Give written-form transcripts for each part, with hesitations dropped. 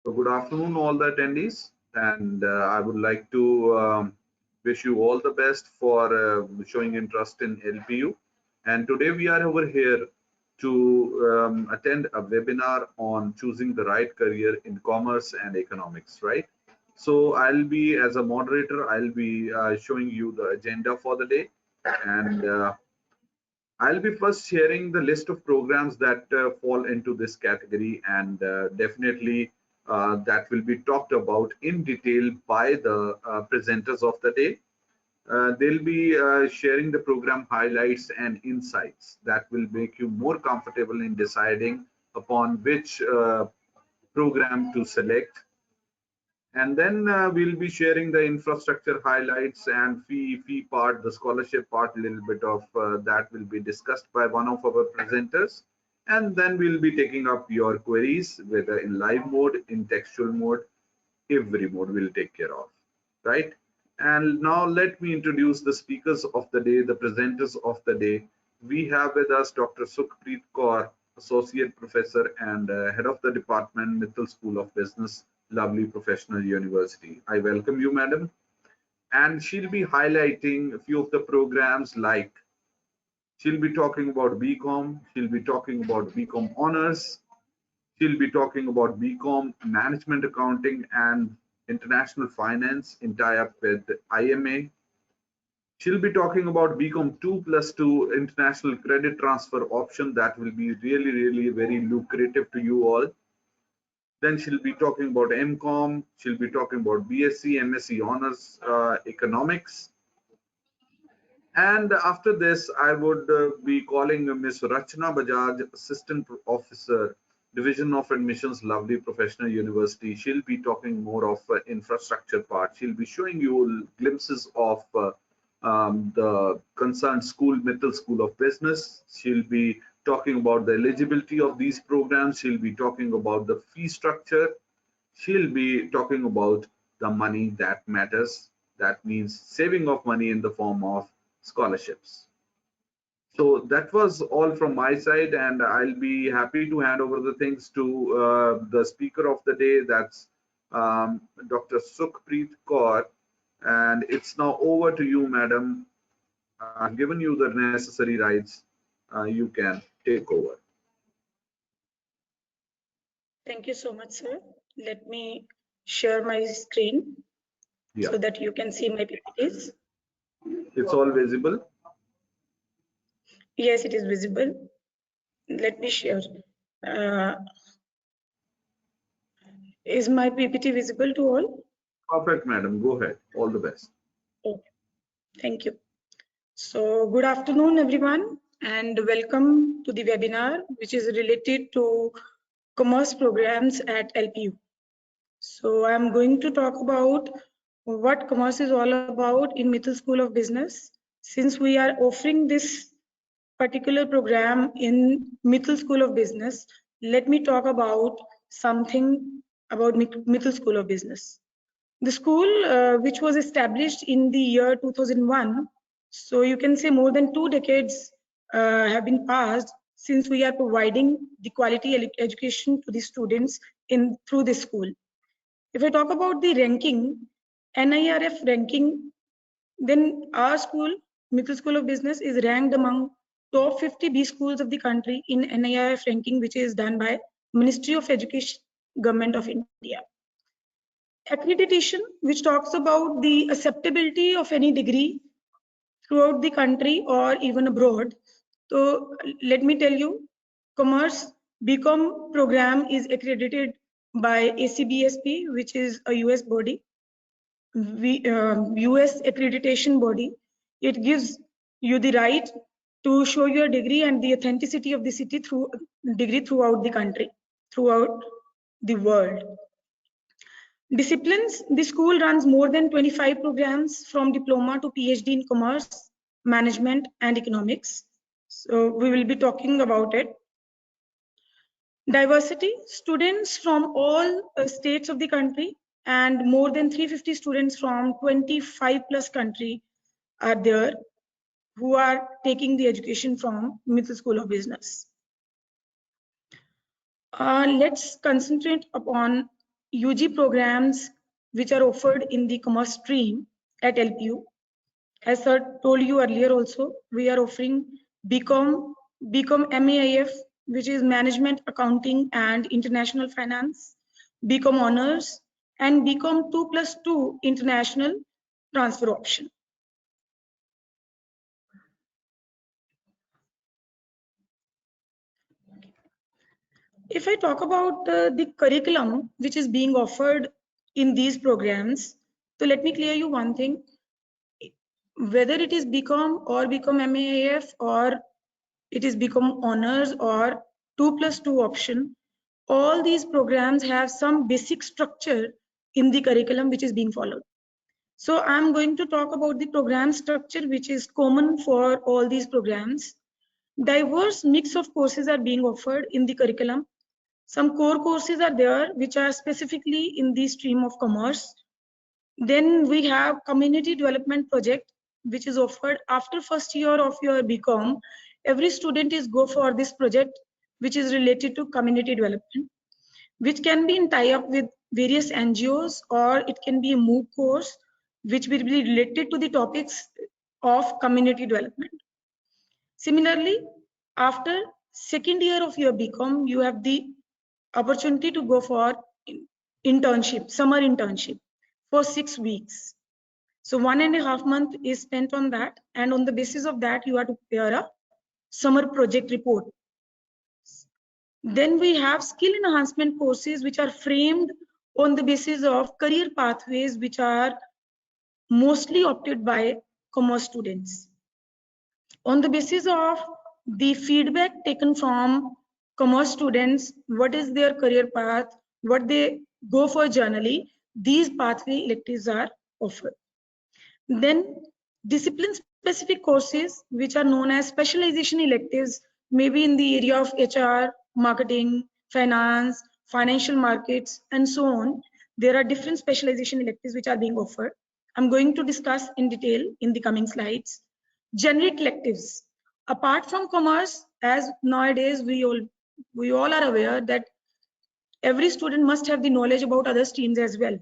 So good afternoon, all the attendees, and I would like to wish you all the best for showing interest in LPU. And today we are over here to attend a webinar on choosing the right career in commerce and economics, right? So I'll be, as a moderator, I'll be showing you the agenda for the day, and I'll be first sharing the list of programs that fall into this category, and definitely that will be talked about in detail by the presenters of the day. They'll be sharing the program highlights and insights that will make you more comfortable in deciding upon which program to select. And then we'll be sharing the infrastructure highlights and fee part, the scholarship part, a little bit of that will be discussed by one of our presenters. And then we'll be taking up your queries, whether in live mode, in textual mode, every mode we'll take care of, right? And now let me introduce the speakers of the day, the presenters of the day. We have with us Dr. Sukhpreet Kaur, Associate Professor and Head of the Department, Mittal School of Business, Lovely Professional University. I welcome you, madam. And she'll be highlighting a few of the programs, like she'll be talking about BCom, she'll be talking about BCom Honors, she'll be talking about BCom Management Accounting and International Finance in tie-up with IMA. She'll be talking about BCom 2+2 International Credit Transfer option that will be really very lucrative to you all. Then she'll be talking about MCom, she'll be talking about BSc, MSc Honors Economics. And after this, I would be calling Ms. Rachna Bajaj, Assistant Officer, Division of Admissions, Lovely Professional University. She'll be talking more of infrastructure part. She'll be showing you glimpses of the concerned school, Mittal School of Business. She'll be talking about the eligibility of these programs. She'll be talking about the fee structure. She'll be talking about the money that matters. That means saving of money in the form of scholarships. So that was all from my side, and I'll be happy to hand over the things to the speaker of the day, that's Dr. Sukhpreet Kaur. And it's now over to you, madam. I've given you the necessary rights. You can take over. Thank you so much, sir. Let me share my screen so that you can see my PPTs. It's all visible? Yes, it is visible. Let me share. Is my PPT visible to all? Perfect, madam. Go ahead. All the best. Okay. Thank you. So good afternoon, everyone, and welcome to the webinar, which is related to commerce programs at LPU. So I'm going to talk about what commerce is all about in Mittal School of Business. Since we are offering this particular program in Mittal School of Business, let me talk about something about Mittal School of Business. The school, which was established in the year 2001, so you can say more than 2 decades have been passed since we are providing the quality education to the students through this school. If I talk about the ranking, NIRF ranking, then our school, Mittal School of Business, is ranked among top 50 B schools of the country in NIRF ranking, which is done by Ministry of Education, Government of India. Accreditation, which talks about the acceptability of any degree throughout the country or even abroad. So let me tell you, Commerce BCom program is accredited by ACBSP, which is a US body, US accreditation body. It gives you the right to show your degree and the authenticity of the city degree throughout the country, throughout the world. Disciplines, the school runs more than 25 programs from diploma to PhD in commerce, management, and economics. So we will be talking about it. Diversity, students from all states of the country and more than 350 students from 25 plus country are there who are taking the education from Mittal School of Business. Let's concentrate upon UG programs which are offered in the commerce stream at LPU. As sir told you earlier also, we are offering BCom MAIF, which is Management, Accounting and International Finance, BCom Honors, and BCom 2+2 International Transfer option. If I talk about the curriculum which is being offered in these programs, so let me clear you one thing. Whether it is BCom or BCom MAIF or it is BCom Honors or 2+2 option, all these programs have some basic structure in the curriculum which is being followed. So I'm going to talk about the program structure which is common for all these programs. Diverse mix of courses are being offered in the curriculum. Some core courses are there which are specifically in the stream of commerce. Then we have community development project which is offered after first year of your BCom. Every student is go for this project which is related to community development, which can be in tie-up with various NGOs, or it can be a MOOC course which will be related to the topics of community development. Similarly, after second year of your BCom, you have the opportunity to go for internship, summer internship for 6 weeks. So 1.5 months is spent on that, and on the basis of that, you have to prepare a summer project report. Then we have skill enhancement courses which are framed on the basis of career pathways which are mostly opted by commerce students. On the basis of the feedback taken from commerce students, what is their career path, what they go for generally, these pathway electives are offered. Then discipline specific courses which are known as specialization electives, maybe in the area of HR, marketing, finance, financial markets, and so on. There are different specialization electives which are being offered. I'm going to discuss in detail in the coming slides. Generic electives. Apart from commerce, as nowadays we all are aware that every student must have the knowledge about other streams as well.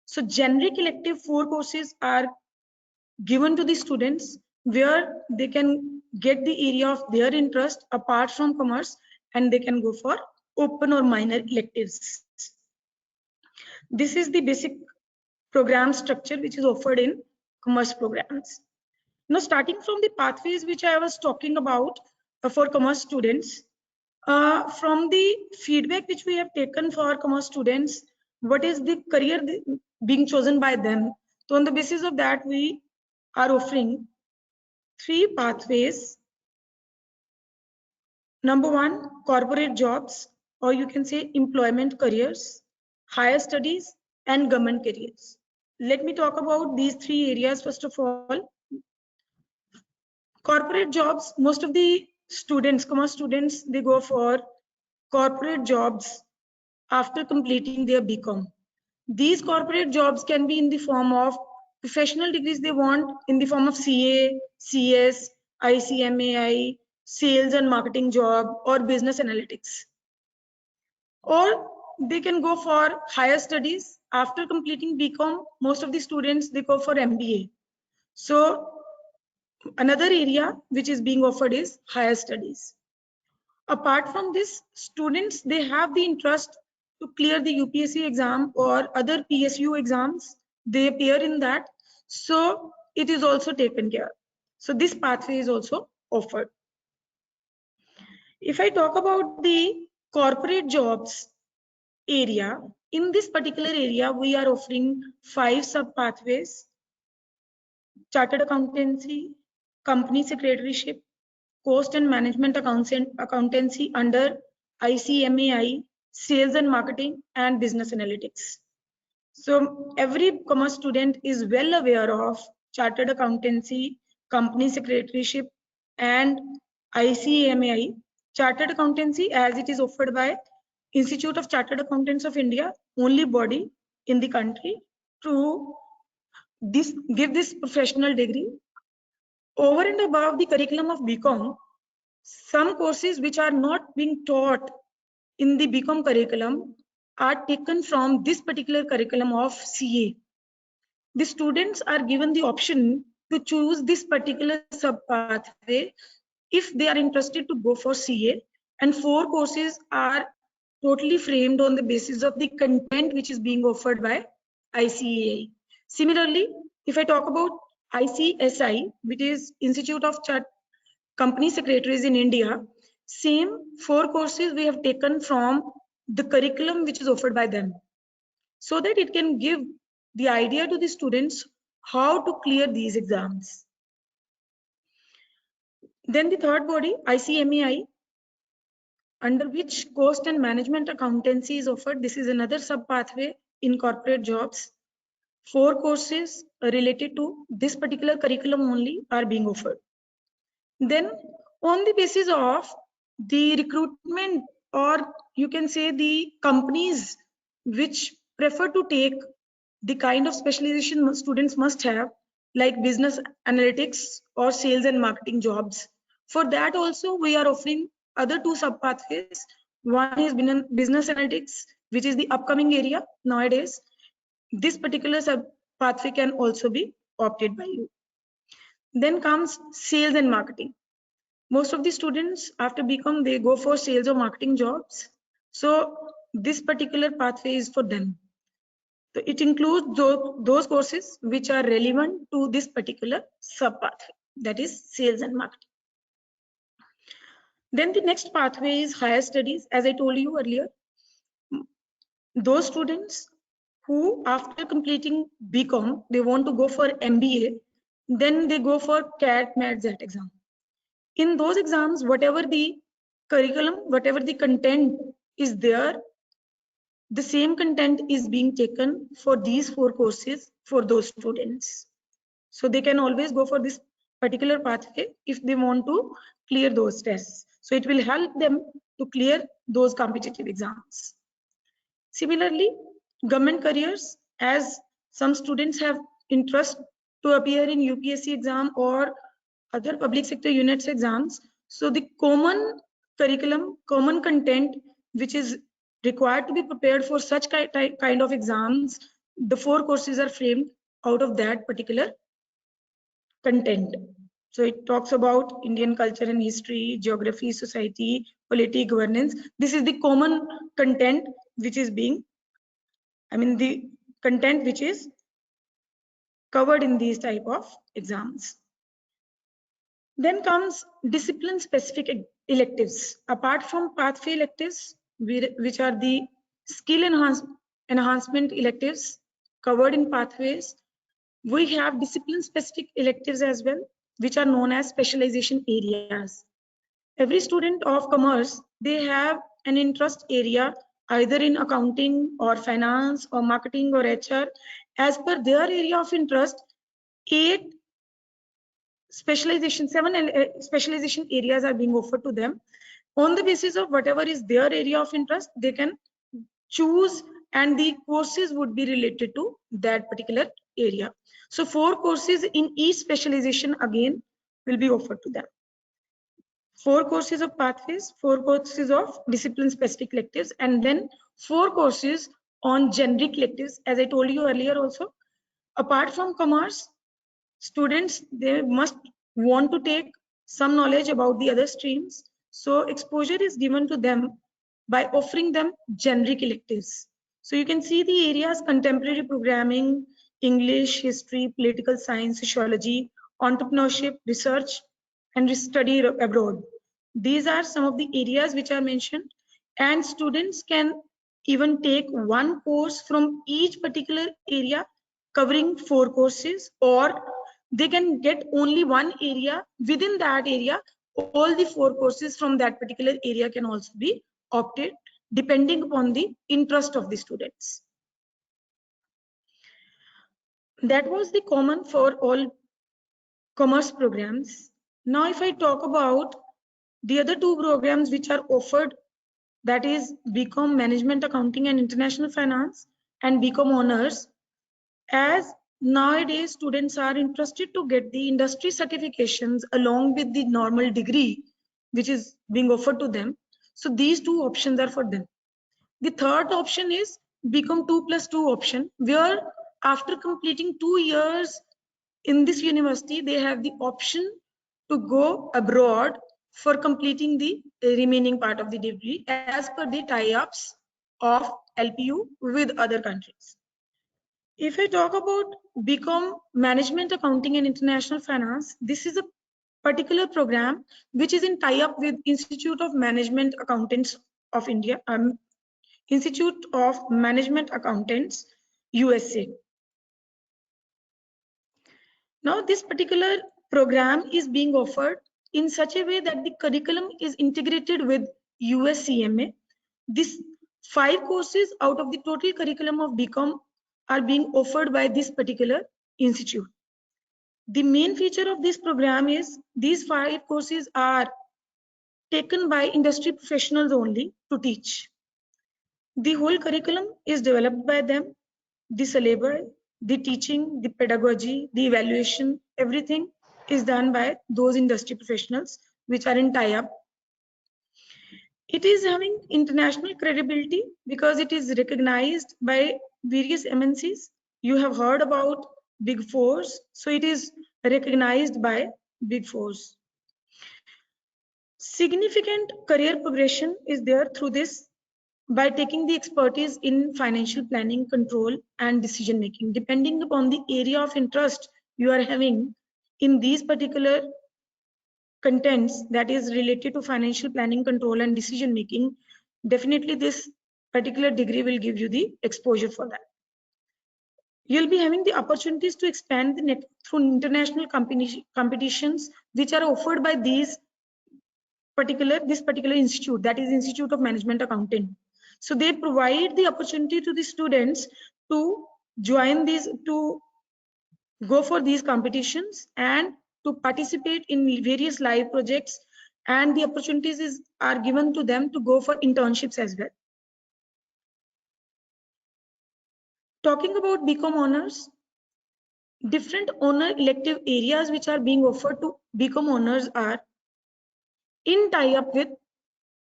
So generic elective 4 courses are given to the students where they can get the area of their interest apart from commerce, and they can go for open or minor electives. This is the basic program structure which is offered in commerce programs. Now, starting from the pathways which I was talking about for commerce students, from the feedback which we have taken for commerce students, what is the career being chosen by them? So on the basis of that, we are offering 3 pathways. Number 1, corporate jobs, or you can say employment careers, higher studies, and government careers. Let me talk about these 3 areas first of all. Corporate jobs, most of the students, commerce students, they go for corporate jobs after completing their BCom. These corporate jobs can be in the form of professional degrees they want in the form of CA, CS, ICMAI, sales and marketing job, or business analytics. Or they can go for higher studies. After completing BCom, most of the students, they go for MBA. So another area which is being offered is higher studies. Apart from this, students, they have the interest to clear the UPSC exam or other PSU exams. They appear in that. So it is also taken care. So this pathway is also offered. If I talk about the corporate jobs area, in this particular area, we are offering 5 sub pathways: chartered accountancy, company secretaryship, cost and management accountancy under ICMAI, sales and marketing, and business analytics. So every commerce student is well aware of chartered accountancy, company secretaryship, and ICMAI. Chartered accountancy, as it is offered by Institute of Chartered Accountants of India, only body in the country to give this professional degree. Over and above the curriculum of BCom, some courses which are not being taught in the BCom curriculum are taken from this particular curriculum of CA. The students are given the option to choose this particular sub pathway if they are interested to go for CA, and 4 courses are totally framed on the basis of the content which is being offered by ICAI. Similarly, if I talk about ICSI, which is Institute of Company Secretaries in India, same 4 courses we have taken from the curriculum which is offered by them, so that it can give the idea to the students how to clear these exams. Then the third body, ICMAI, under which cost and management accountancy is offered. This is another sub pathway in corporate jobs. 4 courses related to this particular curriculum only are being offered. Then on the basis of the recruitment, or you can say the companies which prefer to take the kind of specialization students must have, like business analytics or sales and marketing jobs. For that also we are offering other 2 sub pathways. One is business analytics, which is the upcoming area nowadays. This particular sub pathway can also be opted by you. Then comes sales and marketing. Most of the students after BCom, they go for sales or marketing jobs. So this particular pathway is for them. So it includes those courses which are relevant to this particular sub pathway, that is sales and marketing. Then the next pathway is higher studies. As I told you earlier, those students who after completing BCom, they want to go for MBA, then they go for CAT, MAT, ZET exam. In those exams, whatever the curriculum, whatever the content is there, the same content is being taken for these 4 courses for those students. So they can always go for this particular pathway if they want to clear those tests. So it will help them to clear those competitive exams. Similarly, government careers, as some students have interest to appear in UPSC exam or other public sector units exams. So the common curriculum, common content which is required to be prepared for such kind of exams, the 4 courses are framed out of that particular content. So it talks about Indian culture and history, geography, society, polity, governance. This is the common content which is being, the content which is covered in these type of exams. Then comes discipline specific electives. Apart from pathway electives, which are the skill enhancement electives covered in pathways, we have discipline specific electives as well, which are known as specialization areas. Every student of commerce, they have an interest area either in accounting or finance or marketing or HR. As per their area of interest, 7 specialization areas are being offered to them. On the basis of whatever is their area of interest, they can choose, and the courses would be related to that particular area. So 4 courses in each specialization again will be offered to them. 4 courses of pathways, 4 courses of discipline specific electives, and then 4 courses on generic electives. As I told you earlier also, apart from commerce, students, they must want to take some knowledge about the other streams. So exposure is given to them by offering them generic electives. So you can see the areas: contemporary programming, English, history, political science, sociology, entrepreneurship, research, and study abroad. These are some of the areas which are mentioned, and students can even take one course from each particular area covering 4 courses, or they can get only one area. Within that area, all the 4 courses from that particular area can also be opted depending upon the interest of the students. That was the common for all commerce programs. Now if I talk about the other 2 programs which are offered, that is BCom Management Accounting and International Finance and BCom Honors, as nowadays students are interested to get the industry certifications along with the normal degree which is being offered to them. So these 2 options are for them. The third option is become 2+2 option, where after completing 2 years in this university, they have the option to go abroad for completing the remaining part of the degree as per the tie-ups of LPU with other countries. If I talk about BCom Management Accounting and International Finance, this is a particular program which is in tie-up with Institute of Management Accountants of India, Institute of Management Accountants, USA. Now, this particular program is being offered in such a way that the curriculum is integrated with USCMA. These 5 courses out of the total curriculum of BCom are being offered by this particular institute. The main feature of this program is these 5 courses are taken by industry professionals only to teach. The whole curriculum is developed by them. The syllabus, the teaching, the pedagogy, the evaluation, everything is done by those industry professionals which are in tie-up. It is having international credibility because it is recognized by various MNCs. You have heard about Big Fours, so it is recognized by Big Fours. Significant career progression is there through this by taking the expertise in financial planning, control, and decision making. Depending upon the area of interest you are having in these particular contents that is related to financial planning, control, and decision making, definitely this particular degree will give you the exposure for that. You'll be having the opportunities to expand the net through international competitions which are offered by this particular institute, that is Institute of Management Accounting. So they provide the opportunity to the students to join these, to go for these competitions and to participate in various live projects, and the opportunities are given to them to go for internships as well. Talking about BCom honors, different honor elective areas which are being offered to BCom honors are in tie-up with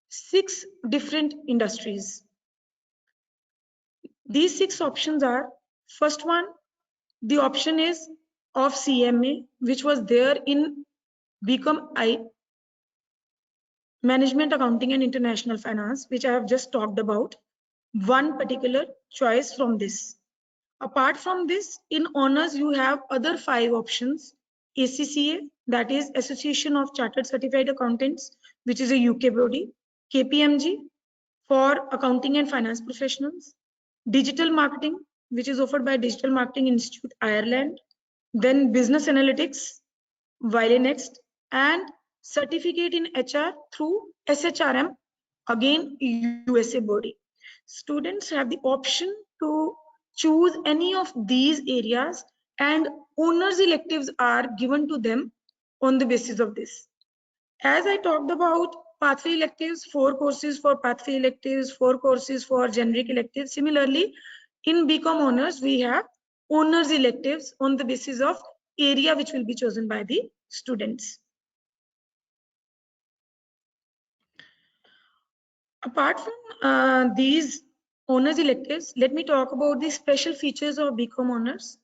6 different industries. These 6 options are, first one, the option is of CMA, which was there in BCom Management Accounting and International Finance, which I have just talked about. One particular choice from this. Apart from this, in honors, you have other 5 options. ACCA, that is Association of Chartered Certified Accountants, which is a UK body. KPMG for accounting and finance professionals. Digital marketing, which is offered by Digital Marketing Institute, Ireland. Then business analytics, Next, and certificate in HR through SHRM, again USA body. Students have the option to choose any of these areas, and honors electives are given to them on the basis of this. As I talked about pathway electives, 4 courses for pathway electives, 4 courses for generic electives. Similarly, in BCom honors, we have honors electives on the basis of area which will be chosen by the students. Apart from these honors electives, let me talk about the special features of BCom honors.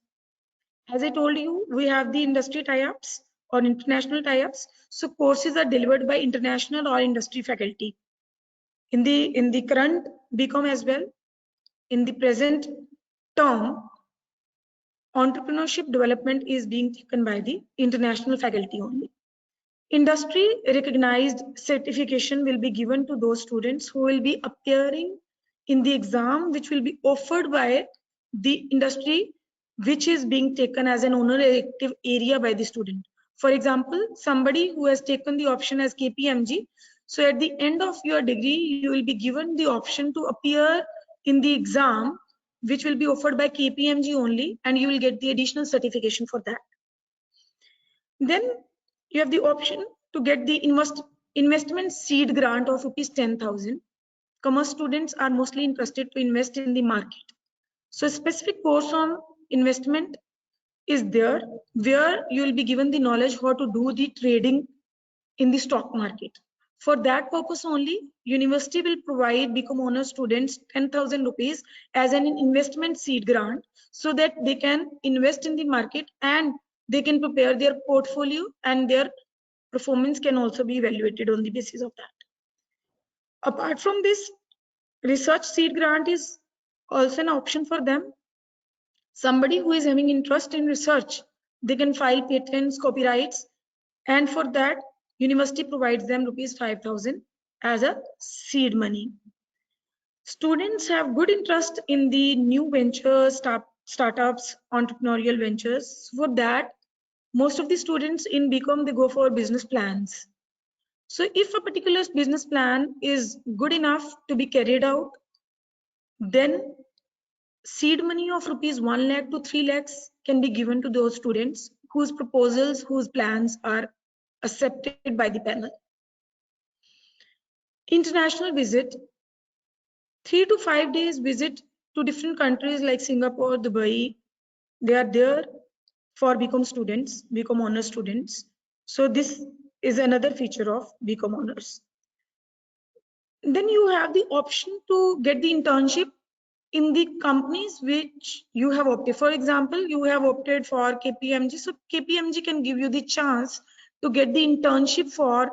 As I told you, we have the industry tie-ups or international tie-ups. So courses are delivered by international or industry faculty. In the current BCom as well, in the present term, entrepreneurship development is being taken by the international faculty only. Industry recognized certification will be given to those students who will be appearing in the exam which will be offered by the industry which is being taken as an honor elective area by the student. For example, somebody who has taken the option as KPMG, so at the end of your degree, you will be given the option to appear in the exam which will be offered by KPMG only, and you will get the additional certification for that. Then you have the option to get the investment seed grant of ₹10,000. Commerce students are mostly interested to invest in the market. So a specific course on investment is there where you will be given the knowledge how to do the trading in the stock market. For that purpose only, university will provide BCom honors students 10,000 rupees as an investment seed grant so that they can invest in the market and they can prepare their portfolio and their performance can also be evaluated on the basis of that. Apart from this, research seed grant is also an option for them. Somebody who is having interest in research, they can file patents, copyrights, and for that, university provides them rupees 5,000 as a seed money. Students have good interest in the new ventures, startups, entrepreneurial ventures. For that, most of the students in BCom, they go for business plans. So if a particular business plan is good enough to be carried out, then seed money of rupees 1 lakh to 3 lakhs can be given to those students whose proposals, whose plans are accepted by the panel. International visit, 3 to 5 days visit to different countries like Singapore, Dubai. They are there for BCom students, BCom honors students. So this is another feature of BCom honors. Then you have the option to get the internship in the companies which you have opted. For example, you have opted for KPMG. So KPMG can give you the chance to get the internship for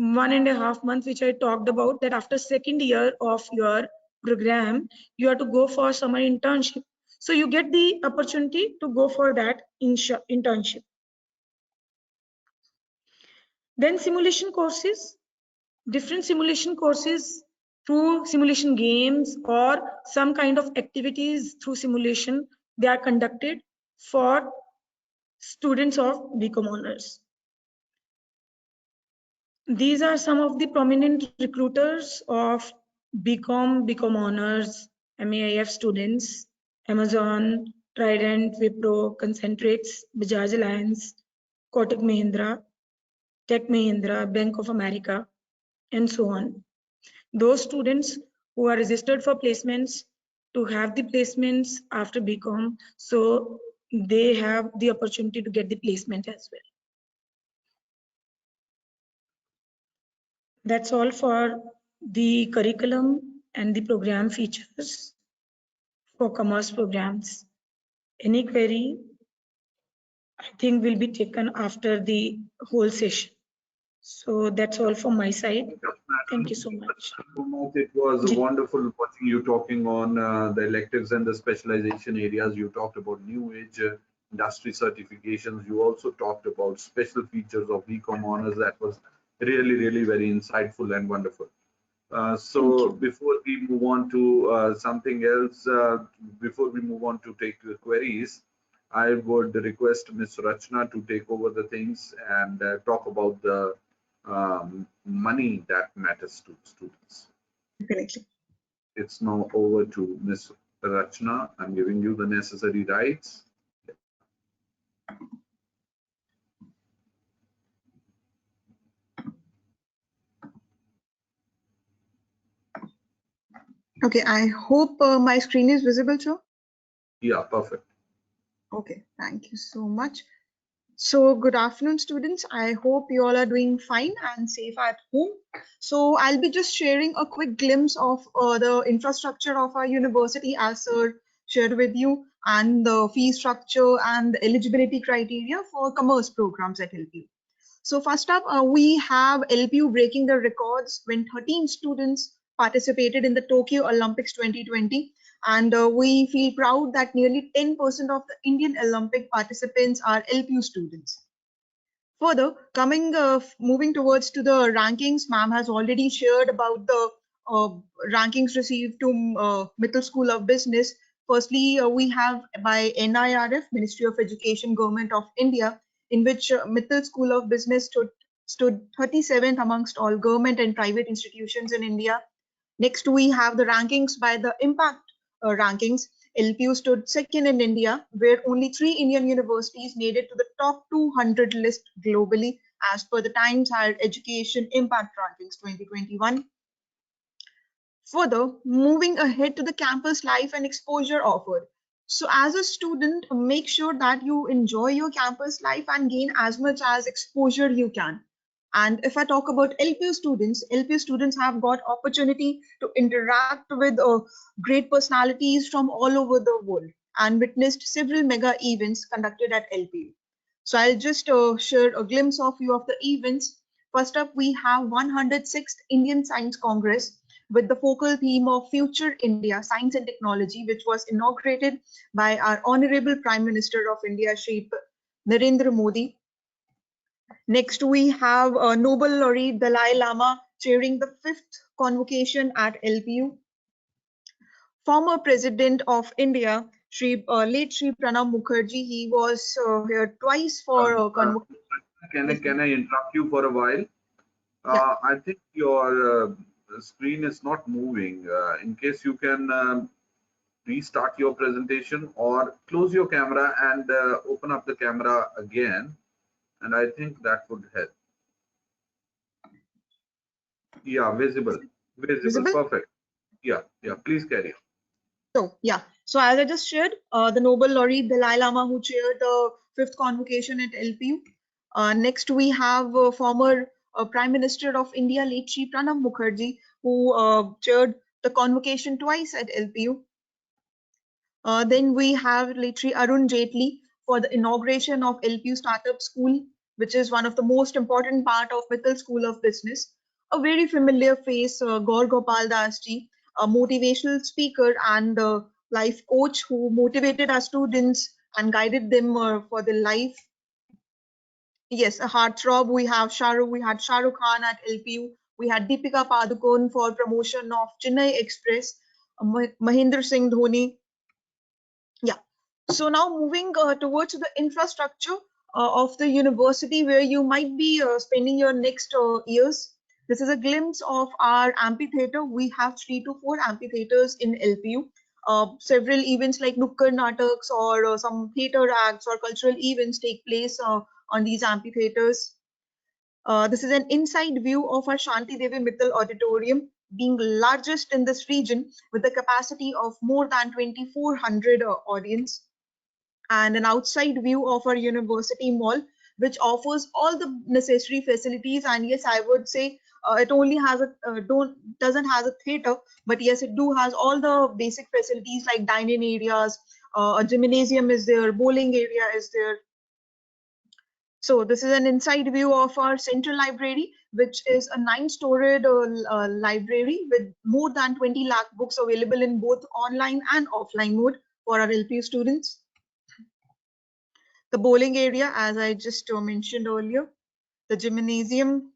1.5 months, which I talked about, that after second year of your program, you have to go for summer internship. So you get the opportunity to go for that internship. Then simulation courses, different simulation courses through simulation games or some kind of activities through simulation, they are conducted for students of BCom honors. These are some of the prominent recruiters of BCom honors, MAIF students: Amazon, Trident, Wipro, Concentrix, Bajaj Alliance, Kotak Mahindra, Tech Mahindra, Bank of America, and so on. Those students who are registered for placements to have the placements after BCom, so they have the opportunity to get the placement as well. That's all for the curriculum and the program features for commerce programs. Any query, I think, will be taken after the whole session. So that's all from my side. Thank you so much. It was wonderful watching you talking on the electives and the specialization areas. You talked about new age industry certifications. You also talked about special features of BCom honors. That was really, really very insightful and wonderful. So before we move on to something else, before we move on to take queries, I would request Ms. Rachna to take over the things and talk about the money that matters to students. Definitely. It's now over to Ms. Rachna. I'm giving you the necessary rights. Okay, I hope my screen is visible, sir. Yeah, perfect. Okay, thank you so much. So good afternoon, students. I hope you all are doing fine and safe at home. So I'll be just sharing a quick glimpse of the infrastructure of our university as sir shared with you, and the fee structure and the eligibility criteria for commerce programs at LPU. So first up, we have LPU breaking the records when 13 students participated in the Tokyo Olympics 2020. And we feel proud that nearly 10% of the Indian Olympic participants are LPU students. Further, moving towards to the rankings, ma'am has already shared about the uh, rankings received to Mittal School of Business. Firstly, we have by NIRF, Ministry of Education, Government of India, in which Mittal School of Business stood 37th amongst all government and private institutions in India. Next, we have the rankings by the Impact rankings. LPU stood second in India, where only 3 Indian universities made it to the top 200 list globally, as per the Times Higher Education Impact Rankings 2021. Further, moving ahead to the campus life and exposure offered. So, as a student, make sure that you enjoy your campus life and gain as much as exposure you can. And if I talk about LPU students have got opportunity to interact with great personalities from all over the world and witnessed several mega events conducted at LPU. So I'll just share a glimpse of few of the events. First up, we have 106th Indian Science Congress with the focal theme of Future India, Science and Technology, which was inaugurated by our Honorable Prime Minister of India, Shri Narendra Modi. Next, we have Nobel laureate Dalai Lama chairing the 5th convocation at LPU. Former President of India, late Shri Pranab Mukherjee, he was here twice for convocation. Can I interrupt you for a while? Yeah. I think your screen is not moving. In case you can restart your presentation or close your camera and open up the camera again, and I think that would help. Yeah, visible, Visible? perfect. Yeah, please carry on. So as I just shared, the Nobel laureate Dalai Lama who chaired the 5th convocation at LPU. Next, we have former Prime Minister of India, late Shri Pranab Mukherjee, who chaired the convocation twice at LPU. Then we have late Shri Arun Jaitley for the inauguration of LPU Startup School, which is one of the most important part of Mittal School of Business. A very familiar face, Gaur Gopal Das ji, a motivational speaker and life coach who motivated our students and guided them for their life. Yes, a heartthrob. We had Shah Rukh Khan at LPU. We had Deepika Padukone for promotion of Chennai Express. Mahendra Singh Dhoni. Yeah. So now moving towards the infrastructure of the university where you might be spending your next years. This is a glimpse of our amphitheater. We have 3 to 4 amphitheaters in LPU. Several events like Nukkad Nataks or some theater acts or cultural events take place on these amphitheaters. This is an inside view of our Shanti Devi Mittal Auditorium, being largest in this region with a capacity of more than 2,400 audience, and an outside view of our university mall, which offers all the necessary facilities. And yes, I would say it only has a doesn't has a theater, but yes, it do has all the basic facilities like dining areas, a gymnasium is there, bowling area is there. So this is an inside view of our central library, which is a 9-storied library with more than 20 lakh books available in both online and offline mode for our LPU students. The bowling area, as I just mentioned earlier, the gymnasium.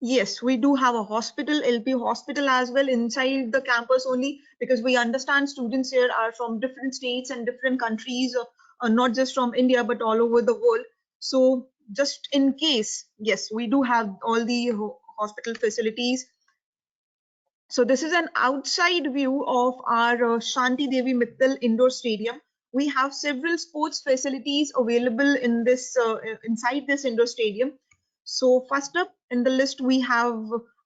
Yes, we do have a hospital, LPU hospital as well inside the campus only, because we understand students here are from different states and different countries, not just from India, but all over the world. So just in case, yes, we do have all the hospital facilities. So this is an outside view of our Shanti Devi Mittal Indoor Stadium. We have several sports facilities available in this inside this indoor stadium. So first up in the list, we have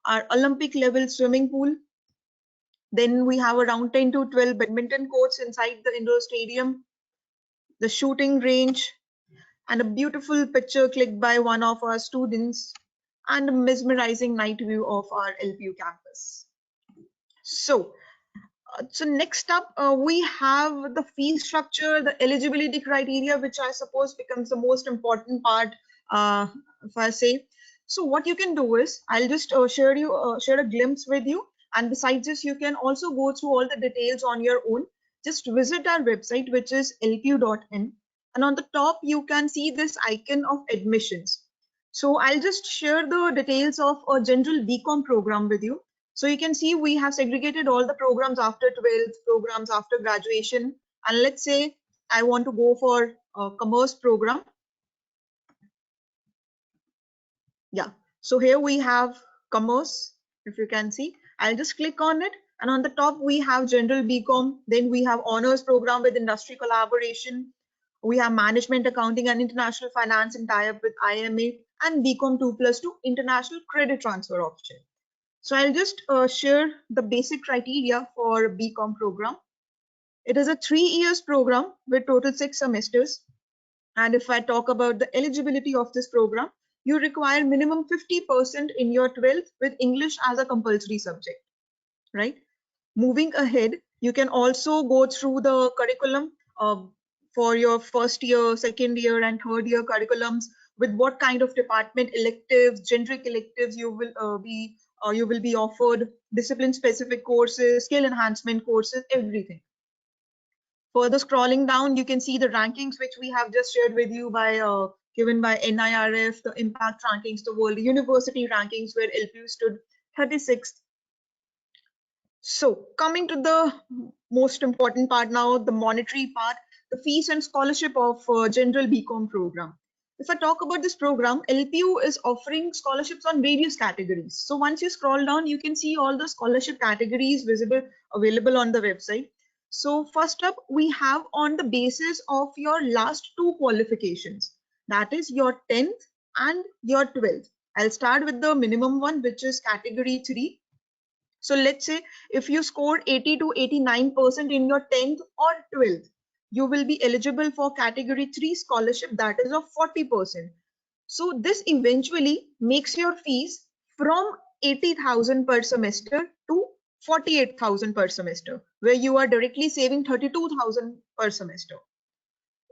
our Olympic level swimming pool. Then we have around 10 to 12 badminton courts inside the indoor stadium, the shooting range, and a beautiful picture clicked by one of our students, and a mesmerizing night view of our LPU campus. So next up, we have the fee structure, the eligibility criteria, which I suppose becomes the most important part, if I say. So what you can do is, I'll just share a glimpse with you. And besides this, you can also go through all the details on your own. Just visit our website, which is lpu.in. And on the top, you can see this icon of admissions. So I'll just share the details of a general BCom program with you. So you can see we have segregated all the programs after 12th, programs after graduation. And let's say I want to go for a commerce program. Yeah, so here we have commerce, if you can see. I'll just click on it. And on the top, we have general BCom. Then we have honors program with industry collaboration. We have management, accounting, and international finance and tie-up with IMA, and BCom 2+2 international credit transfer option. So I'll just share the basic criteria for BCom program. It is a 3 years program with total 6 semesters. And if I talk about the eligibility of this program, you require minimum 50% in your 12th with English as a compulsory subject, right? Moving ahead, you can also go through the curriculum for your first year, second year, and third year curriculums with what kind of department electives, generic electives you will be offered, discipline specific courses, skill enhancement courses, everything. Further scrolling down, you can see the rankings which we have just shared with you by given by NIRF, the impact rankings, the world university rankings where LPU stood 36th. So coming to the most important part now, the monetary part, the fees and scholarship of general BCom program. If I talk about this program, LPU is offering scholarships on various categories. So once you scroll down, you can see all the scholarship categories available on the website. So first up, we have on the basis of your last two qualifications, that is your 10th and your 12th. I'll start with the minimum one, which is category 3. So let's say if you scored 80 to 89% in your 10th or 12th, you will be eligible for category 3 scholarship, that is of 40%. So this eventually makes your fees from 80,000 per semester to 48,000 per semester, where you are directly saving 32,000 per semester.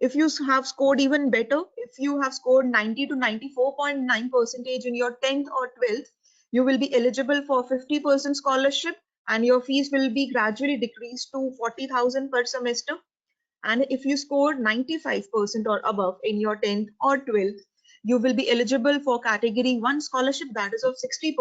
If you have scored even better, if you have scored 90 to 94.9% in your 10th or 12th, you will be eligible for 50% scholarship and your fees will be gradually decreased to 40,000 per semester. And if you score 95% or above in your 10th or 12th, you will be eligible for category 1 scholarship, that is of 60%,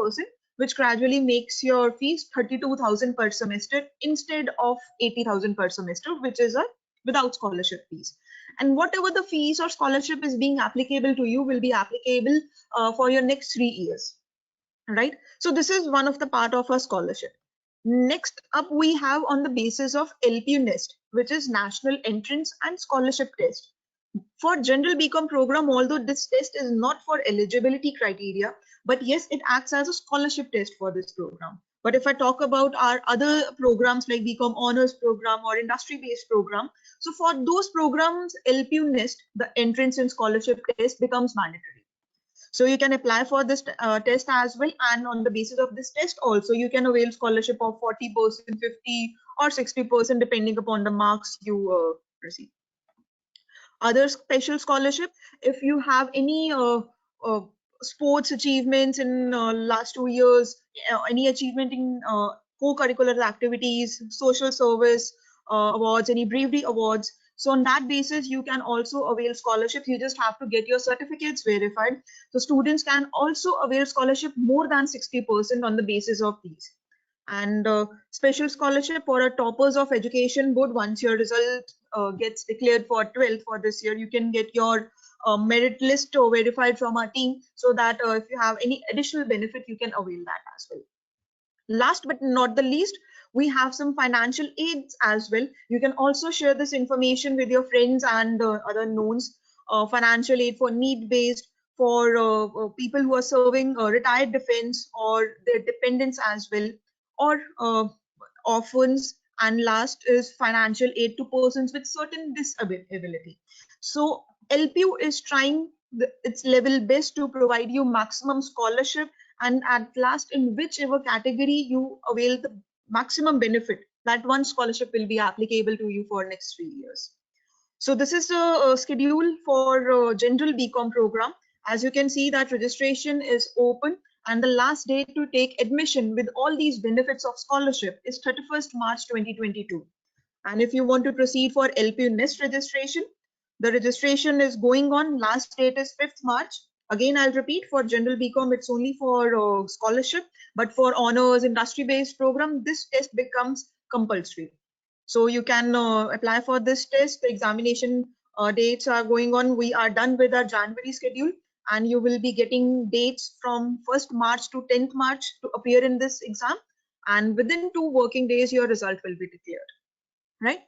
which gradually makes your fees 32,000 per semester instead of 80,000 per semester, which is a without scholarship fees. And whatever the fees or scholarship is being applicable to you will be applicable for your next 3 years, right? So this is one of the part of our scholarship. Next up, we have on the basis of LPU NEST, which is National Entrance and Scholarship Test. For general BCom program, although this test is not for eligibility criteria, but yes, it acts as a scholarship test for this program. But if I talk about our other programs like BCom honors program or industry-based program, so for those programs, LPU NEST, the entrance and scholarship test becomes mandatory. So you can apply for this test as well, and on the basis of this test also you can avail scholarship of 40%, 50 or 60% depending upon the marks you receive. Other special scholarship, if you have any uh, sports achievements in last 2 years, any achievement in co-curricular activities, social service awards, any bravery awards, so on that basis you can also avail scholarships. You just have to get your certificates verified. So students can also avail scholarship more than 60% on the basis of these. And special scholarship for a toppers of education board, once your result gets declared for 12th for this year, you can get your merit list verified from our team, so that if you have any additional benefit, you can avail that as well. Last but not the least, we have some financial aids as well. You can also share this information with your friends and other knowns. Financial aid for need-based, for people who are serving retired defense or their dependents as well, or orphans. And last is financial aid to persons with certain disability. So LPU is trying its level best to provide you maximum scholarship, and at last, in whichever category you avail the maximum benefit, that one scholarship will be applicable to you for next 3 years. So this is the schedule for general BCom program. As you can see that registration is open, and the last date to take admission with all these benefits of scholarship is 31st March 2022. And if you want to proceed for LPU NEST registration, the registration is going on. Last date is 5th March. Again, I'll repeat, for general BCom, it's only for scholarship, but for honors industry-based program, this test becomes compulsory. So you can apply for this test. The examination dates are going on. We are done with our January schedule, and you will be getting dates from 1st March to 10th March to appear in this exam. And within 2 working days, your result will be declared, right?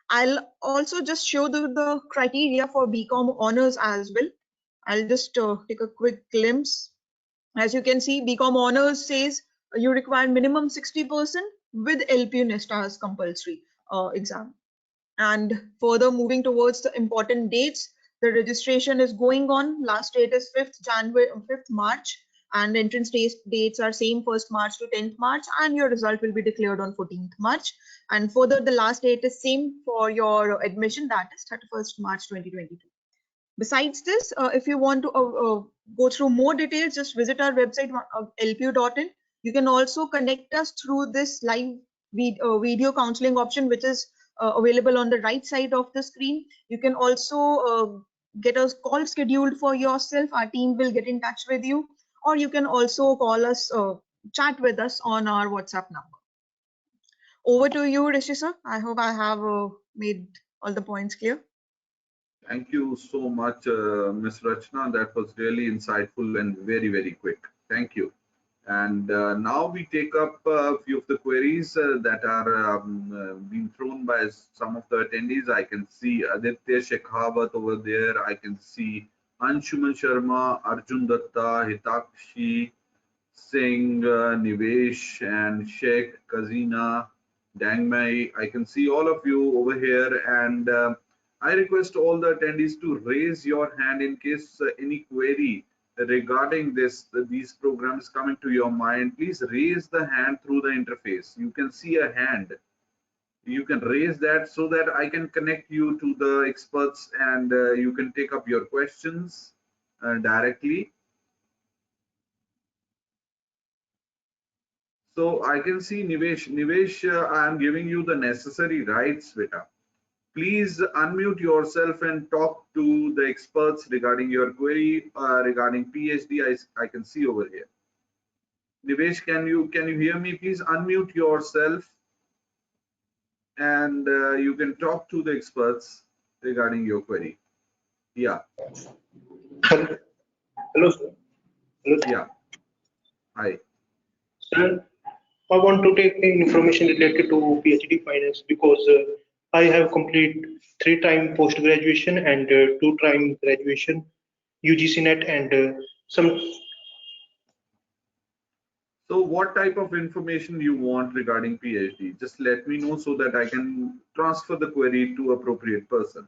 I'll also just show the criteria for BCom honors as well. I'll just take a quick glimpse. As you can see, BCom honors says you require minimum 60% with LPU NEST as compulsory exam. And further moving towards the important dates, The registration is going on. Last date is 5th March, and entrance dates are same 1st March to 10th March, and your result will be declared on 14th March. And further, the last date is same for your admission, that is 31st March 2022. Besides this, if you want to go through more details, just visit our website, lpu.in. You can also connect us through this live video counseling option, which is available on the right side of the screen. You can also get a call scheduled for yourself. Our team will get in touch with you, or you can also call us, chat with us on our WhatsApp number. Over to you, Rishi sir. I hope I have made all the points clear. Thank you so much, Ms. Rachna. That was really insightful and very, very quick. Thank you. And now we take up a few of the queries that are being thrown by some of the attendees. I can see Aditya Shekhawat over there. I can see Anshuman Sharma, Arjun Datta, Hitakshi Singh, Nivesh, and Sheikh Kazina, Dangmai. I can see all of you over here, and I request all the attendees to raise your hand in case any query regarding these programs coming to your mind. Please raise the hand through the interface. You can see a hand. You can raise that so that I can connect you to the experts, and you can take up your questions directly. So I can see Nivesh. Nivesh, I am giving you the necessary rights, beta. Please unmute yourself and talk to the experts regarding your query regarding PhD. I can see over here. Nivesh, can you hear me? Please unmute yourself, and you can talk to the experts regarding your query. Yeah. Hello, sir. Hello, sir. Yeah. Hi. Sir, I want to take the information related to PhD finance because I have complete 3-time post-graduation and 2-time graduation, UGC net, and some. So what type of information you want regarding PhD? Just let me know so that I can transfer the query to appropriate person.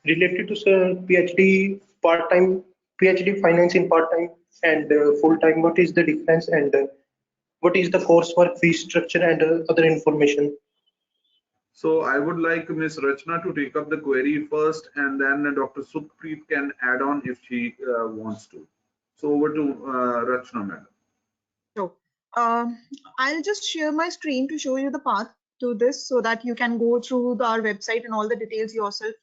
Related to sir PhD part-time, PhD finance in part-time and full-time. What is the difference, and what is the coursework fee structure and other information? So I would like Ms. Rachna to take up the query first, and then Dr. Sukhpreet can add on if she wants to. So over to Rachna, madam. So I'll just share my screen to show you the path to this so that you can go through our website and all the details yourself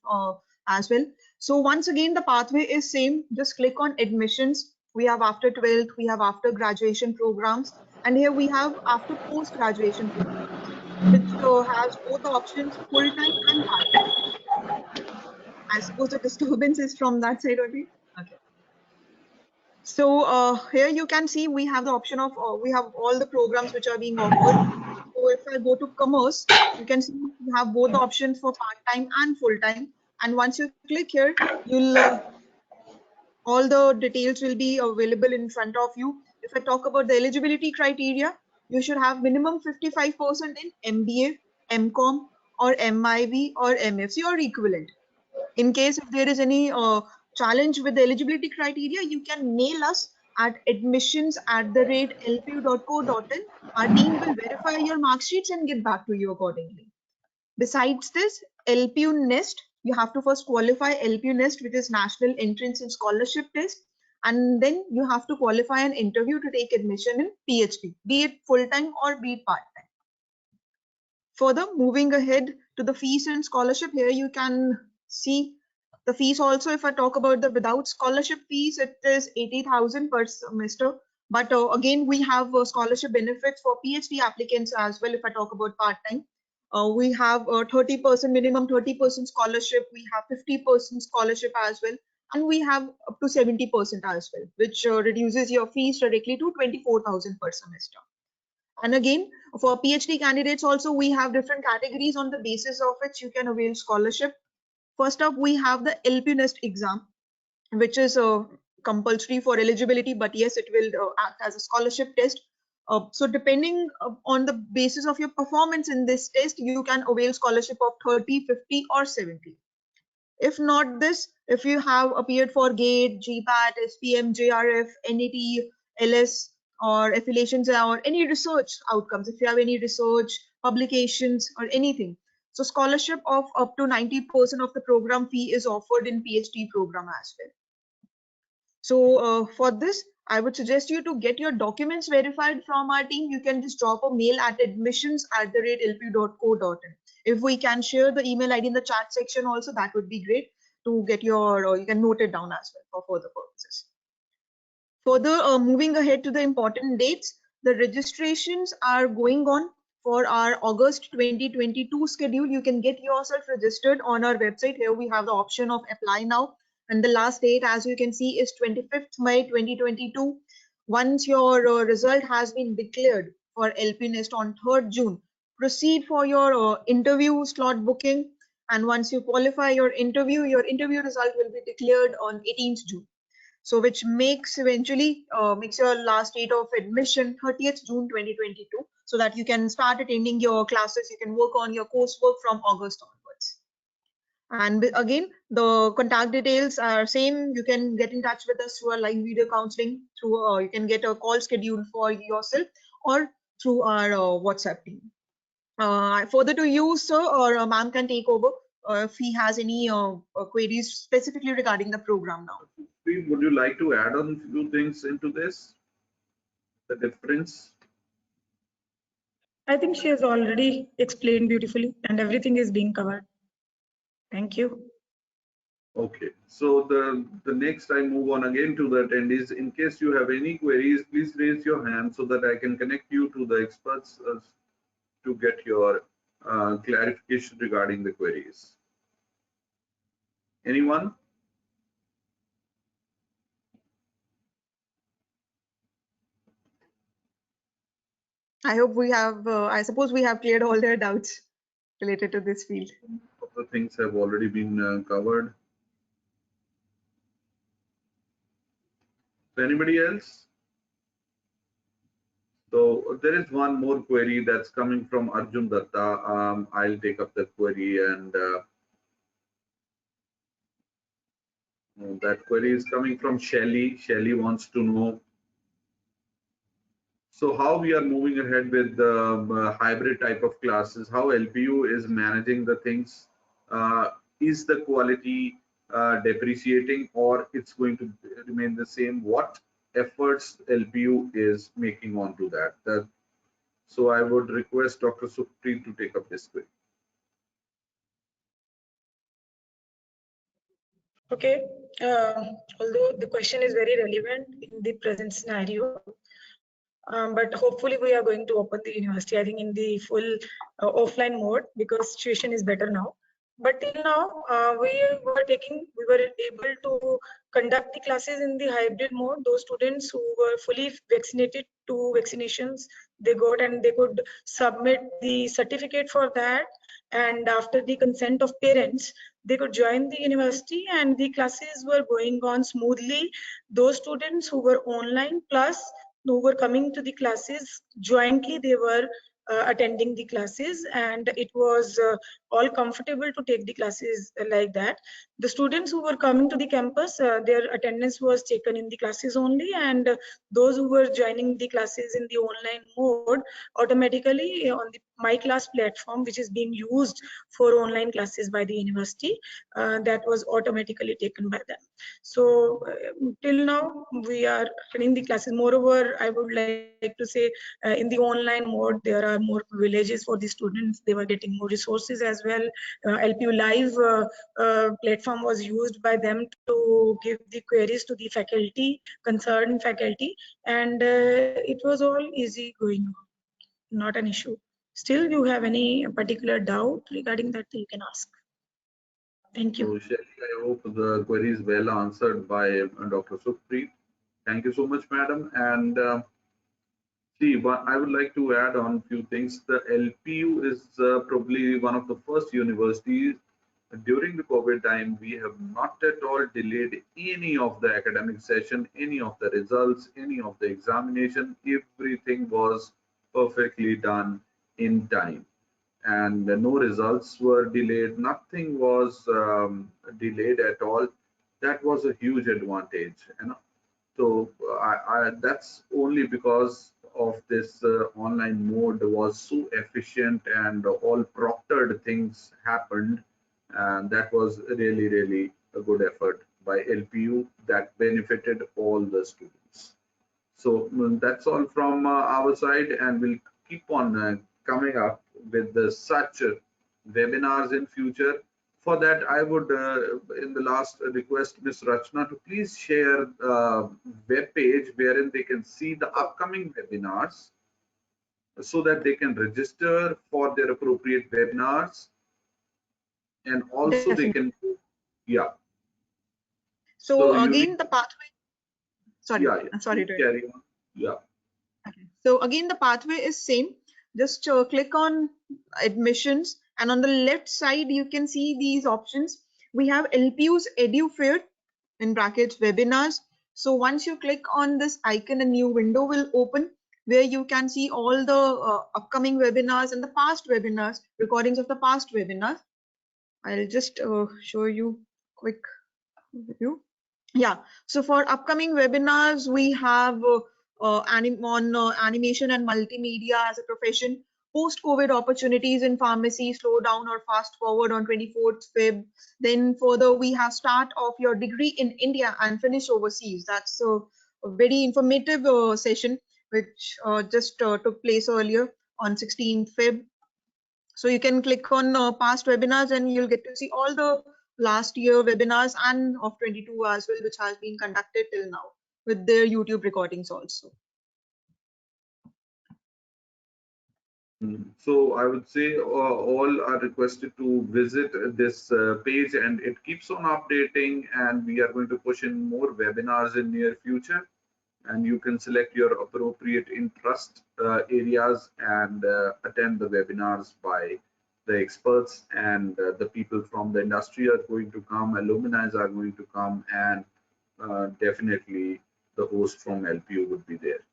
as well. So once again, the pathway is same. Just click on admissions. We have after 12th, we have after graduation programs, and here we have after post-graduation programs, which has both the options, full-time and part-time. I suppose the disturbance is from that side only. Okay. So here you can see we have the option of, we have all the programs which are being offered. So if I go to commerce, you can see you have both the options for part-time and full-time. And once you click here, you'll all the details will be available in front of you. If I talk about the eligibility criteria, you should have minimum 55% in MBA, MCOM, or MIB or MFC or equivalent. In case if there is any challenge with the eligibility criteria, you can mail us at admissions@lpu.co.in. Our team will verify your mark sheets and get back to you accordingly. Besides this, LPU NEST, you have to first qualify LPU NEST, which is National Entrance and Scholarship Test, and then you have to qualify an interview to take admission in PhD, be it full-time or be it part-time. Further, moving ahead to the fees and scholarship, here you can see the fees also. If I talk about the without scholarship fees, it is 80,000 per semester. But again, we have scholarship benefits for PhD applicants as well. If I talk about part-time, we have 30% minimum 30% scholarship. We have 50% scholarship as well. And we have up to 70% as well, which reduces your fees directly to 24,000 per semester. And again, for PhD candidates also, we have different categories on the basis of which you can avail scholarship. First up, we have the LPU NEST exam, which is compulsory for eligibility, but yes, it will act as a scholarship test. So depending on the basis of your performance in this test, you can avail scholarship of 30, 50 or 70. If not this, if you have appeared for GATE, GPAT, SPM, JRF, NET, LS, or affiliations or any research outcomes, if you have any research, publications, or anything. So scholarship of up to 90% of the program fee is offered in PhD program as well. So for this, I would suggest you to get your documents verified from our team. You can just drop a mail at admissions@lpu.co.in. If we can share the email ID in the chat section also, that would be great to get your, you can note it down as well for further purposes. Further, moving ahead to the important dates, the registrations are going on for our August 2022 schedule. You can get yourself registered on our website. Here we have the option of apply now. And the last date, as you can see, is 25th May 2022. Once your result has been declared for LP Nest on 3rd June, proceed for your interview slot booking. And once you qualify your interview result will be declared on 18th June. So which makes eventually makes your last date of admission 30th June 2022, so that you can start attending your classes, you can work on your coursework from August onwards. And again, the contact details are same. You can get in touch with us through our live video counseling, through you can get a call scheduled for yourself or through our WhatsApp team. Further to you, sir, or ma'am can take over if he has any queries specifically regarding the program now. Would you like to add on a few things into this? The difference? I think she has already explained beautifully and everything is being covered. Thank you. Okay, so the next I move on again to the attendees. In case you have any queries, please raise your hand so that I can connect you to the experts to get your clarification regarding the queries. Anyone? I hope we have, I suppose we have cleared all their doubts related to this field. The things have already been covered. So anybody else? So there is one more query that's coming from Arjun Datta. I'll take up the query, and that query is coming from Shelly. Shelly wants to know, so how we are moving ahead with the hybrid type of classes, how LPU is managing the things. Is the quality depreciating, or it's going to remain the same? What efforts LPU is making onto that? So I would request Dr. Sukhpreet to take up this query. Okay, although the question is very relevant in the present scenario, but hopefully we are going to open the university, I think, in the full offline mode, because situation is better now. But till now, we were able to conduct the classes in the hybrid mode. Those students who were fully vaccinated, 2 vaccinations they got, and they could submit the certificate for that. And after the consent of parents, they could join the university, and the classes were going on smoothly. Those students who were online plus who were coming to the classes jointly, they were attending the classes, and it was all comfortable to take the classes like that. The students who were coming to the campus, their attendance was taken in the classes only, and those who were joining the classes in the online mode, automatically on the My Class platform, which is being used for online classes by the university, that was automatically taken by them. So till now we are attending the classes. Moreover, I would like to say, in the online mode, there are more privileges for the students. They were getting more resources as well. LPU Live platform was used by them to give the queries to the faculty, concerned faculty, and it was all easy going on, not an issue. Still, you have any particular doubt regarding that, you can ask. Thank you. So Shelly, I hope the query is well answered by Dr. Sukhpreet. Thank you so much, madam. And see, I would like to add on a few things. The LPU is probably one of the first universities during the COVID time, we have not at all delayed any of the academic session, any of the results, any of the examination. Everything was perfectly done in time, and no results were delayed. Nothing was delayed at all. That was a huge advantage, you know. So that's only because of this online mode was so efficient and all proctored things happened, and that was really, really a good effort by LPU that benefited all the students. So that's all from our side, and we'll keep on coming up with such webinars in future. For that, I would, in the last, request Ms. Rachna to please share web page wherein they can see the upcoming webinars, so that they can register for their appropriate webinars, and also they Definitely. can, yeah. So So you need, again, the pathway. Sorry, yeah, I'm sorry please to interrupt. carry on. Yeah. Okay. So again, the pathway is same. Just click on admissions, and on the left side, you can see these options. We have LPU's Edu Fair, in brackets webinars. So once you click on this icon, a new window will open where you can see all the upcoming webinars and the past webinars, recordings of the past webinars. I'll just show you quick view. Yeah, so for upcoming webinars, we have animation and multimedia as a profession, post-COVID opportunities in pharmacy, slow down or fast forward on 24th Feb. Then further, we have start of your degree in India and finish overseas. That's a very informative session, which just took place earlier on 16th Feb. So you can click on past webinars and you'll get to see all the last year webinars and of 22 as well, which has been conducted till now with their YouTube recordings also. So I would say all are requested to visit this page, and it keeps on updating, and we are going to push in more webinars in near future, and you can select your appropriate interest areas and attend the webinars by the experts, and the people from the industry are going to come, alumni are going to come, and definitely the host from LPU would be there.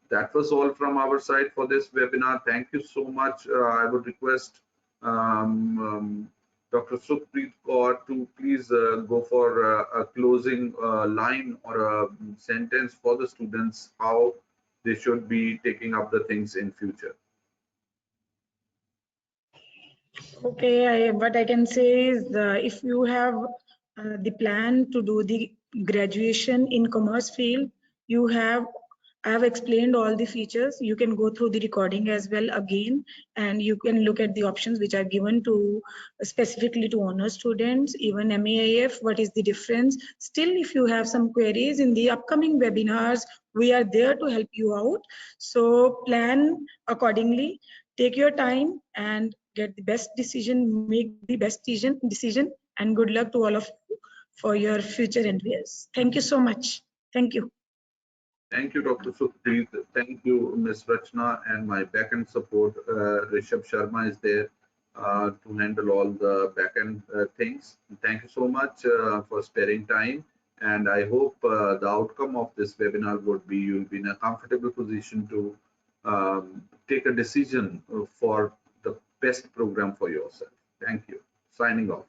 That was all from our side for this webinar. Thank you so much. I would request Dr. Sukhpreet Kaur to please go for a closing line or a sentence for the students, how they should be taking up the things in future. Okay, what I can say is if you have the plan to do the graduation in commerce field, I have explained all the features. You can go through the recording as well again, and you can look at the options which are given to specifically to honor students, even MAIF, what is the difference. Still, if you have some queries in the upcoming webinars, we are there to help you out. So plan accordingly, take your time and get the best decision, make the best decision, and good luck to all of you for your future endeavors. Thank you so much. Thank you. Thank you, Dr. Sukhpreet. Thank you, Ms. Rachna, and my backend support, Rishabh Sharma is there to handle all the backend things. Thank you so much for sparing time. And I hope the outcome of this webinar would be you'll be in a comfortable position to take a decision for the best program for yourself. Thank you. Signing off.